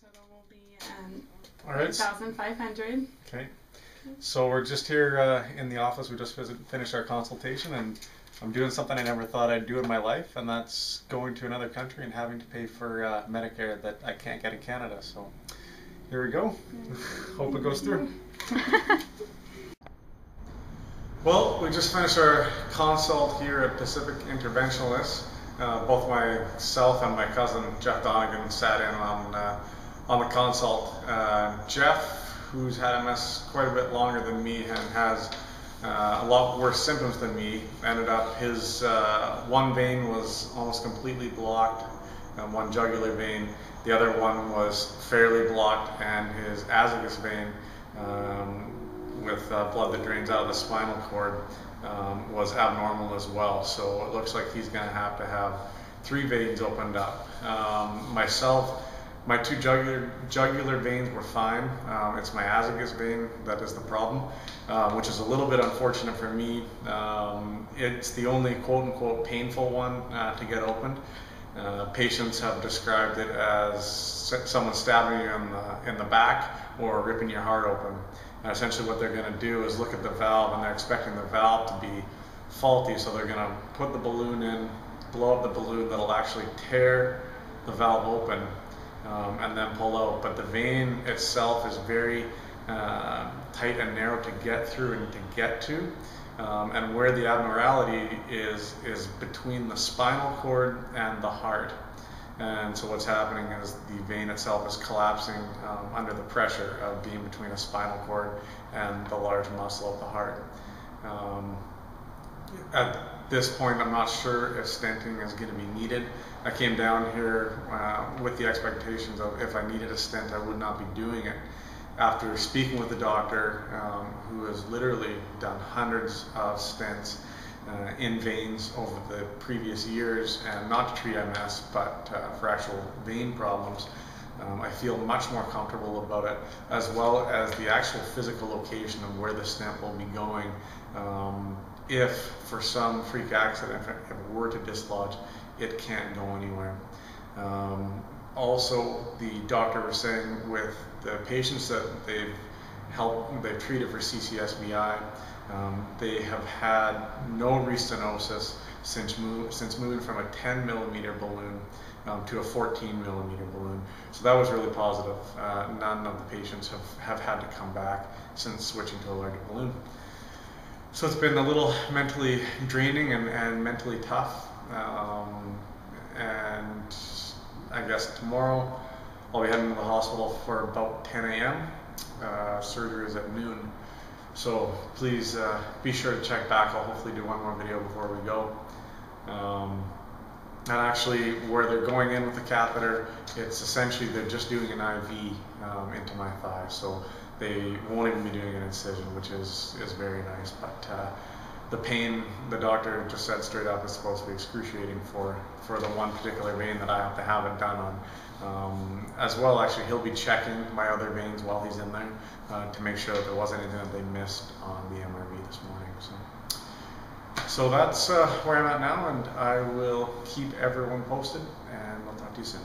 total will be all right. 8,500. Okay. So we're just here in the office. We just finished our consultation, and I'm doing something I never thought I'd do in my life, and that's going to another country and having to pay for Medicare that I can't get in Canada. So here we go. Hope it goes through. Well, we just finished our consult here at Pacific Interventionalists. Both myself and my cousin Jeff Donegan sat in on the consult. Jeff, who's had MS quite a bit longer than me and has a lot worse symptoms than me, ended up his one vein was almost completely blocked, one jugular vein. The other one was fairly blocked, and his azygous vein, with blood that drains out of the spinal cord, was abnormal as well. So it looks like he's going to have 3 veins opened up. Myself, my 2 jugular veins were fine. It's my azygous vein that is the problem, which is a little bit unfortunate for me. It's the only quote-unquote painful one to get opened. Patients have described it as someone stabbing you in the back or ripping your heart open. And essentially what they're going to do is look at the valve, and they're expecting the valve to be faulty, so they're going to put the balloon in, blow up the balloon that'll actually tear the valve open, and then pull out. But the vein itself is very tight and narrow to get through and to get to. And where the abnormality is between the spinal cord and the heart. And so what's happening is the vein itself is collapsing under the pressure of being between a spinal cord and the large muscle of the heart. At this point, I'm not sure if stenting is going to be needed. I came down here with the expectations of if I needed a stent, I would not be doing it. After speaking with the doctor, who has literally done hundreds of stents in veins over the previous years, and not to treat MS, but for actual vein problems, I feel much more comfortable about it, as well as the actual physical location of where the stent will be going. If for some freak accident it were to dislodge, it can't go anywhere. Also, the doctor was saying with the patients that they've treated for CCSVI, they have had no restenosis since moving from a 10 millimeter balloon to a 14 millimeter balloon. So that was really positive. None of the patients have had to come back since switching to a larger balloon. So it's been a little mentally draining and mentally tough. And I guess tomorrow I'll be heading to the hospital for about 10 a.m. Surgery is at noon. So please be sure to check back. I'll hopefully do one more video before we go. And actually, where they're going in with the catheter, it's essentially they're just doing an IV into my thigh. So they won't even be doing an incision, which is very nice. But the pain, the doctor just said straight up, is supposed to be excruciating for the one particular vein that I have to have it done on. As well, actually, he'll be checking my other veins while he's in there to make sure that there wasn't anything that they missed on the MRV this morning. So that's where I'm at now, and I will keep everyone posted, and I'll talk to you soon.